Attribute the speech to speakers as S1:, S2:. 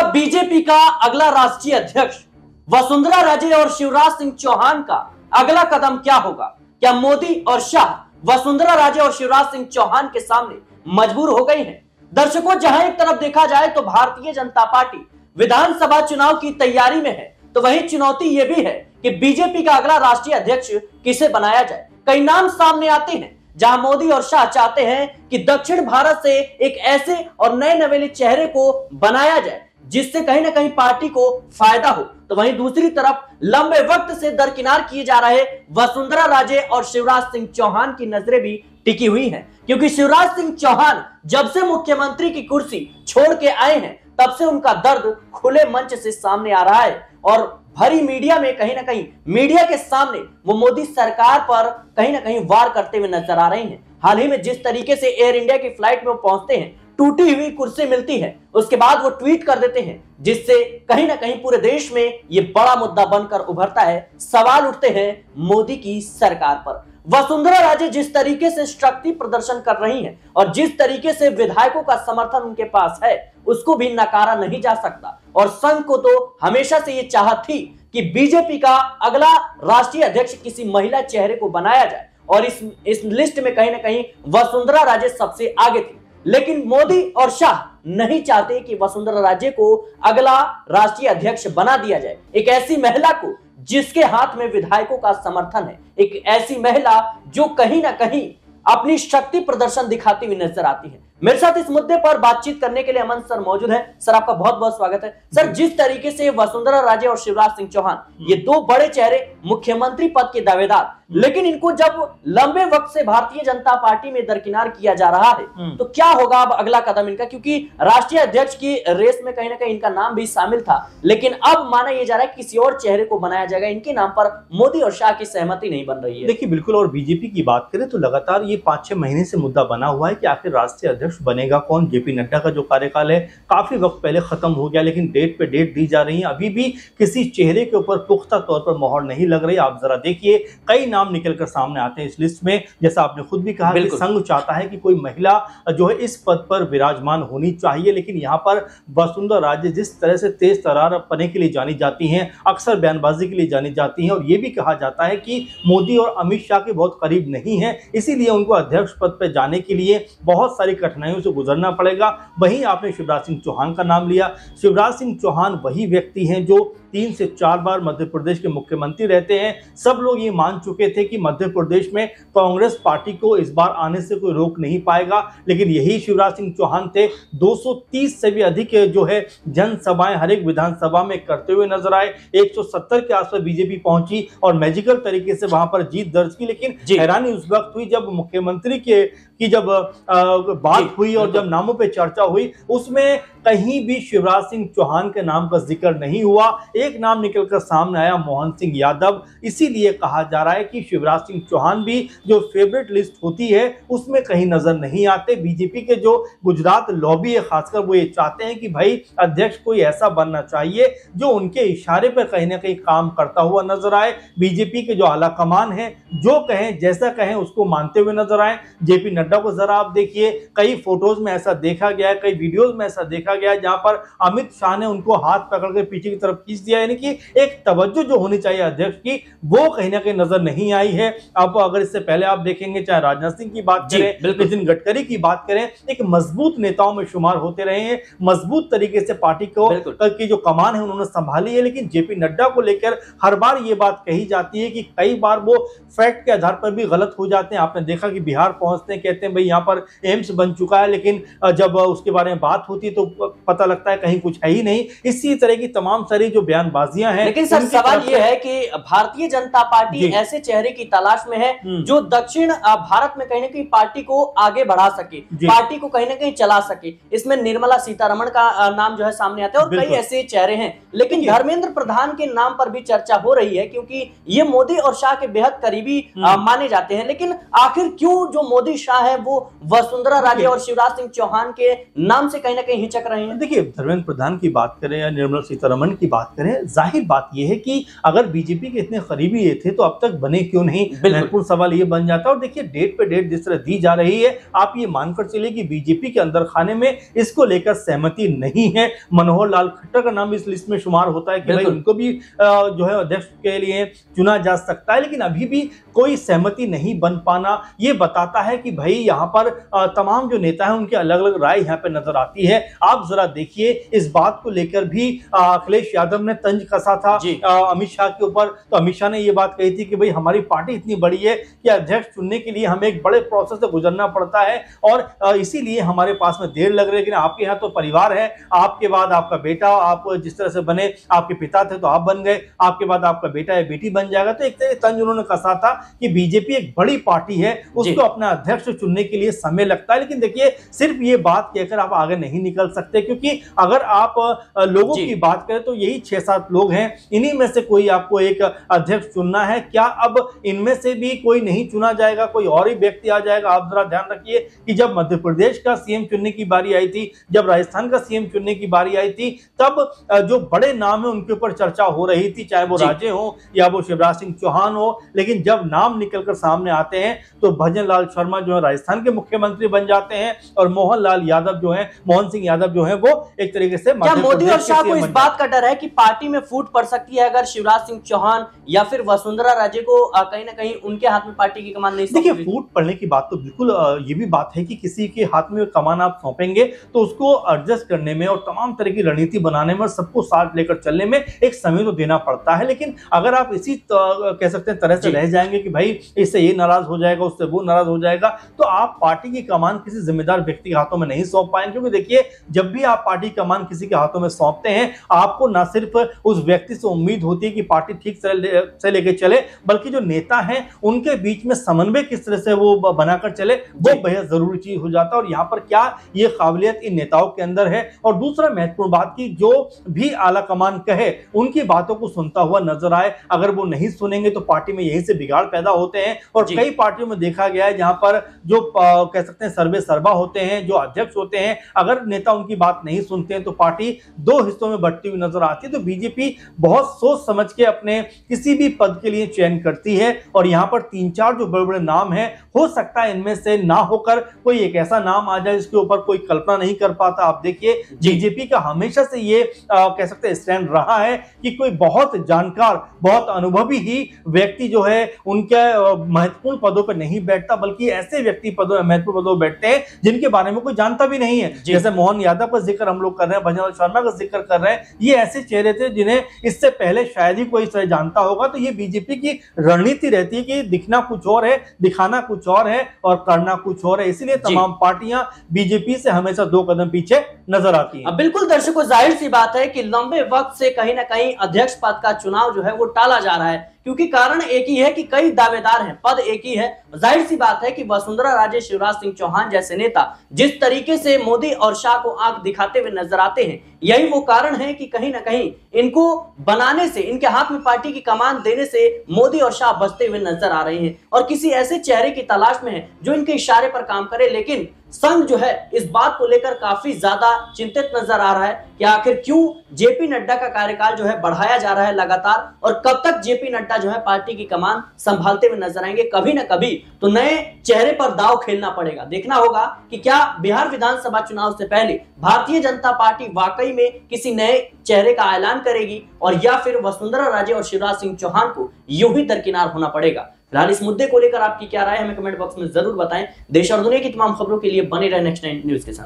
S1: BJP का अगला राष्ट्रीय अध्यक्ष वसुंधरा राजे और शिवराज सिंह चौहान का अगला कदम क्या होगा? क्या मोदी और शाह वसुंधरा राजे और शिवराज सिंह चौहान के सामने मजबूर हो गई हैं? दर्शकों, जहां एक तरफ देखा जाए तो भारतीय जनता पार्टी विधानसभा चुनाव की तैयारी में है, तो वहीं चुनौती यह भी है कि बीजेपी का अगला राष्ट्रीय अध्यक्ष किसे बनाया जाए। कई नाम सामने आते हैं, जहां मोदी और शाह चाहते हैं कि दक्षिण भारत से एक ऐसे और नए नवेले चेहरे को बनाया जाए जिससे कहीं ना कहीं पार्टी को फायदा हो, तो वहीं दूसरी तरफ लंबे वक्त से दरकिनार किए जा रहे वसुंधरा राजे और शिवराज सिंह चौहान की नजरें भी टिकी हुई हैं, क्योंकि शिवराज सिंह चौहान जब से मुख्यमंत्री की कुर्सी छोड़ के आए हैं तब से उनका दर्द खुले मंच से सामने आ रहा है और भरी मीडिया में कहीं ना कहीं मीडिया के सामने वो मोदी सरकार पर कहीं ना कहीं वार करते हुए नजर आ रहे हैं। हाल ही में जिस तरीके से एयर इंडिया की फ्लाइट में वो पहुंचते हैं, टूटी हुई कुर्सी मिलती है, उसके बाद वो ट्वीट कर देते हैं, जिससे कहीं ना कहीं पूरे देश में ये बड़ा मुद्दा बनकर उभरता है। सवाल उठते हैं मोदी की सरकार पर। वसुंधरा राजे जिस तरीके से शक्ति प्रदर्शन कर रही हैं और जिस तरीके से विधायकों का समर्थन उनके पास है, उसको भी नकारा नहीं जा सकता। और संघ को तो हमेशा से ये चाहत थी कि बीजेपी का अगला राष्ट्रीय अध्यक्ष किसी महिला चेहरे को बनाया जाए, और इस लिस्ट में कहीं ना कहीं वसुंधरा राजे सबसे आगे थी। लेकिन मोदी और शाह नहीं चाहते कि वसुंधरा राजे को अगला राष्ट्रीय अध्यक्ष बना दिया जाए। एक ऐसी महिला को जिसके हाथ में विधायकों का समर्थन है, एक ऐसी महिला जो कहीं ना कहीं अपनी शक्ति प्रदर्शन दिखाती हुई नजर आती है। मेरे साथ इस मुद्दे पर बातचीत करने के लिए अमन सर मौजूद हैं। सर, आपका बहुत बहुत स्वागत है। सर, जिस तरीके से वसुंधरा राजे और शिवराज सिंह चौहान ये दो बड़े चेहरे, मुख्यमंत्री पद के दावेदार, लेकिन इनको जब लंबे वक्त से भारतीय जनता पार्टी में दरकिनार किया जा रहा है, तो क्या होगा अब अगला कदम इनका? क्योंकि राष्ट्रीय अध्यक्ष की रेस में कहीं ना कहीं इनका नाम भी शामिल था, लेकिन अब माना यह जा रहा है कि किसी और चेहरे को बनाया जाएगा। इनके नाम पर मोदी और शाह की सहमति नहीं बन रही है।
S2: देखिए, बिल्कुल। और बीजेपी की बात करें तो लगातार ये 5-6 महीने से मुद्दा बना हुआ है कि आखिर राष्ट्रीय अध्यक्ष बनेगा कौन। जेपी नड्डा का जो कार्यकाल है काफी वक्त पहले खत्म हो गया, लेकिन डेट पे डेट दी जा रही है। अभी भी किसी चेहरे के ऊपर पुख्ता तौर पर मोहर नहीं लग रही। आप जरा देखिए, कई नाम निकलकर सामने आते हैं इस लिस्ट में। जैसा आपने खुद भी कहा कि संघ चाहता है कि कोई महिला जो है इस पद पर विराजमान होनी चाहिए, लेकिन यहाँ पर वसुंधरा राजे जिस तरह से तेज तर्रार पने के लिए जानी जाती हैं, अक्सर बयानबाजी के लिए जानी जाती हैं, और ये भी कहा जाता है कि मोदी और अमित शाह के बहुत करीब नहीं है, इसीलिए उनको अध्यक्ष पद पर जाने के लिए बहुत सारी कठिनाइयों से गुजरना पड़ेगा। वहीं आपने शिवराज सिंह चौहान का नाम लिया। शिवराज सिंह चौहान वही व्यक्ति हैं जो 3 से 4 बार मध्य प्रदेश के मुख्यमंत्री रहते हैं। सब लोग ये मान चुके थे कि मध्य प्रदेश में कांग्रेस पार्टी को इस बार आने से कोई रोक नहीं पाएगा, लेकिन यही शिवराज सिंह चौहान थे। 230 से भी अधिक जो है जनसभाएं हर एक विधानसभा में करते हुए नजर आए। 170 के आसपास बीजेपी पहुंची और मैजिकल तरीके से वहां पर जीत दर्ज की, लेकिन हैरानी उस वक्त हुई जब मुख्यमंत्री की जब बात हुई और जब नामों पे चर्चा हुई, उसमें कहीं भी शिवराज सिंह चौहान के नाम का जिक्र नहीं हुआ। एक नाम निकलकर सामने आया, मोहन सिंह यादव। इसीलिए कहा जा रहा है कि शिवराज सिंह चौहान भी जो फेवरेट लिस्ट होती है उसमें कहीं नजर नहीं आते। बीजेपी के जो गुजरात लॉबी है खासकर, वो ये चाहते हैं कि भाई अध्यक्ष कोई ऐसा बनना चाहिए जो उनके इशारे पर कहीं ना कहीं काम करता हुआ नजर आए। बीजेपी के जो आला कमान है, जो कहें जैसा कहें उसको मानते हुए नजर आए। जेपी नड्डा को जरा आप देखिए, कई फोटोज में ऐसा देखा गया है, कई वीडियोज में ऐसा देखा गया है जहां पर अमित शाह ने उनको हाथ पकड़ के पीछे की तरफ खींच दिया। यानी कि एक तवज्जो जो होनी चाहिए अध्यक्ष की, वो कहीं ना कहीं नजर नहीं आई है। अब अगर इससे पहले आप देखेंगे, चाहे राजनाथ सिंह की बात करें, नितिन गडकरी की बात करें, एक मजबूत नेताओं में शुमार होते रहे हैं। मजबूत तरीके से पार्टी को की जो कमान है उन्होंने संभाली है। लेकिन जेपी नड्डा को लेकर हर बार ये बात कही जाती है कि कई बार वो फैक्ट के आधार पर भी गलत हो जाते हैं। आपने देखा कि बिहार पहुंचते हैं, कहते हैं भाई यहाँ पर एम्स बन चुका है, लेकिन जब उसके बारे में बात होती है तो पता लगता है कहीं कुछ है ही नहीं। इसी तरह की तमाम सारी जो बयानबाजियां हैं।
S1: लेकिन सर, सवाल ये है कि भारतीय जनता पार्टी ऐसे चेहरे की तलाश में है जो दक्षिण भारत में कहीं ना कहीं पार्टी को आगे बढ़ा सके, पार्टी को कहीं ना कहीं चला सके। इसमें निर्मला सीतारमण का नाम जो है सामने आता है और कई ऐसे चेहरे हैं। लेकिन धर्मेंद्र प्रधान के नाम पर भी चर्चा हो रही है, क्योंकि ये मोदी और शाह के बेहद करीबी माने जाते हैं। लेकिन आखिर क्यों जो मोदी शाह है वो वसुंधरा राजे और शिवराज सिंह चौहान के नाम से कहीं ना कहीं हिचक रहे हैं?
S2: देखिए, धर्मेंद्र प्रधान की बात करें या निर्मला सीतारमण की बात करें, जाहिर बात यह है कि अगर बीजेपी के इतने करीबी ये थे तो अब तक बने क्यों नहीं। महत्वपूर्ण सवाल ये बन जाता है। और देखिए, डेट पे डेट जिस तरह दी जा रही है, आप ये मानकर चलिए कि बीजेपी के अंदर खाने में इसको लेकर सहमति नहीं है। मनोहर लाल खट्टर का नाम इस लिस्ट में शुमार होता है कि भाई उनको भी जो है अध्यक्ष के लिए चुना जा सकता है, लेकिन अभी भी कोई सहमति नहीं बन पाना ये बताता है कि भाई यहाँ पर तमाम जो नेता हैं उनके अलग अलग राय यहाँ पे नजर आती है। आप जरा देखिए, इस बात को लेकर भी अखिलेश यादव ने तंज कसा था अमित शाह के ऊपर। तो अमित शाह ने ये बात कही थी कि भाई हमारी पार्टी इतनी बड़ी है कि अध्यक्ष चुनने के लिए हमें एक बड़े प्रोसेस से गुजरना पड़ता है और इसीलिए हमारे पास में देर लग रही है। लेकिन आपके यहाँ तो परिवार है, आपके बाद आपका बेटा, आप जिस तरह से बने, आपके पिता थे तो आप बन गए, आपके बाद आपका बेटा या बेटी बन जाएगा। तो एक तरह तंज उन्होंने कसा था कि बीजेपी एक बड़ी पार्टी है, उसको अपना अध्यक्ष चुनने के लिए समय लगता है। लेकिन देखिए, सिर्फ ये बात कहकर आप आगे नहीं निकल सकते, क्योंकि अगर आप लोगों की बात करें तो यही 6-7 लोग हैं, इन्हीं में से कोई आपको एक अध्यक्ष चुनना है। क्या अब इनमें से भी कोई नहीं चुना जाएगा, कोई और ही व्यक्ति आ जाएगा? आप जरा ध्यान रखिए कि जब मध्य प्रदेश का सीएम चुनने की बारी आई थी, जब राजस्थान का सीएम चुनने की बारी आई थी, तब जो बड़े नाम है उनके ऊपर चर्चा हो रही थी, चाहे वो राजे हो या वो शिवराज सिंह चौहान हो। लेकिन जब नाम निकलकर सामने आते हैं तो भजन लाल शर्मा जो है राजस्थान के मुख्यमंत्री बन जाते हैं और मोहन सिंह यादव जो है वो एक तरीके से
S1: क्या मोदी और शाह को इस बात का डर है कि पार्टी में फूट पड़ सकती है अगर शिवराज सिंह चौहान या फिर वसुंधरा राजे को कहीं ना कहीं उनके हाथ में पार्टी की कमान नहीं?
S2: देखिए, फूट पड़ने की बात तो बिल्कुल ये भी बात है कि किसी के हाथ में कमान आप सौंपेंगे तो उसको एडजस्ट करने में और तमाम तरह की रणनीति बनाने में, सबको साथ लेकर चलने में एक समय तो देना पड़ता है। लेकिन अगर आप इसी कह सकते हैं तरह से रह जाएंगे कि भाई इससे ये नाराज हो जाएगा, उससे वो नाराज हो जाएगा, तो आप पार्टी की कमान किसी जिम्मेदार व्यक्ति के हाथों में नहीं सौंप पाएंगे। क्योंकि देखिए, जब भी आप पार्टी कमान किसी के हाथों में सौंपते हैं, आपको ना सिर्फ उस व्यक्ति से उम्मीद होती है कि पार्टी ठीक से लेके चले, बल्कि जो नेता हैं उनके बीच में समन्वय किस तरह से वो बनाकर चले, वो बेहद जरूरी चीज हो जाता है। और यहाँ पर क्या ये काबिलियत इन नेताओं के अंदर है? और दूसरा महत्वपूर्ण बात की जो भी आला कमान कहे उनकी बातों को सुनता हुआ नजर आए। अगर वो नहीं सुनेंगे तो पार्टी में यहीं से बिगाड़ पैदा होते हैं। और कई पार्टियों में देखा गया है जहां पर जो कह सकते हैं सर्वे सर्वा होते हैं, जो अध्यक्ष होते हैं, अगर नेता उनकी बात नहीं सुनते हैं तो पार्टी 2 हिस्सों में बंटती हुई नजर आती है। तो बीजेपी बहुत सोच समझ के अपने किसी भी पद के लिए चयन करती है। और यहाँ पर 3-4 जो बड़े बड़े नाम हैं, हो सकता है इनमें से ना होकर कोई एक ऐसा नाम आ जाए जिसके ऊपर कोई कल्पना नहीं कर पाता। आप देखिए, बीजेपी का हमेशा से ये कह सकते हैं स्टैंड रहा है कि कोई बहुत जानकार, बहुत अनुभवी ही व्यक्ति जो है उनके महत्वपूर्ण पदों पर नहीं बैठता, बल्कि ऐसे व्यक्ति महत्वपूर्ण पदों पर बैठते हैं जिनके बारे में कोई जानता भी नहीं है। जैसे मोहन यादव का जिक्र हम लोग कर रहे हैं, भजन लाल शर्मा का जिक्र कर रहे हैं, ये ऐसे चेहरे थे जिन्हें इससे पहले शायद ही कोई जानता होगा। तो ये बीजेपी की रणनीति रहती है कि दिखना कुछ और है, दिखाना कुछ और है और करना कुछ और है। इसीलिए तमाम पार्टियां बीजेपी से हमेशा 2 कदम पीछे नजर आती हैं।
S1: बिल्कुल दर्शकों, जाहिर सी बात है कि लंबे वक्त से कहीं ना कहीं अध्यक्ष पद का चुनाव जो है वो टाला जा रहा है, क्योंकि कारण एक ही है कि कई दावेदार हैं, पद एक ही है। जाहिर सी बात है कि वसुंधरा राजे, शिवराज सिंह चौहान जैसे नेता जिस तरीके से मोदी और शाह को आंख दिखाते हुए नजर आते हैं, यही वो कारण है कि कहीं ना कहीं इनको बनाने से, इनके हाथ में पार्टी की कमान देने से मोदी और शाह बचते हुए नजर आ रहे हैं और किसी ऐसे चेहरे की तलाश में है जो इनके इशारे पर काम करे। लेकिन संघ जो है इस बात को लेकर काफी ज्यादा चिंतित नजर आ रहा है कि आखिर क्यों जेपी नड्डा का कार्यकाल जो है बढ़ाया जा रहा है लगातार, और कब तक जेपी नड्डा जो है पार्टी की कमान संभालते हुए नजर आएंगे। कभी ना कभी तो नए चेहरे पर दांव खेलना पड़ेगा। देखना होगा कि क्या बिहार विधानसभा चुनाव से पहले भारतीय जनता पार्टी वाकई में किसी नए चेहरे का ऐलान करेगी, और या फिर वसुंधरा राजे और शिवराज सिंह चौहान को यूं ही दरकिनार होना पड़ेगा। फिलहाल इस मुद्दे को लेकर आपकी क्या राय है, हमें कमेंट बॉक्स में जरूर बताएं। देश और दुनिया की तमाम खबरों के लिए बने रहे नेक्स्ट 9 न्यूज के साथ।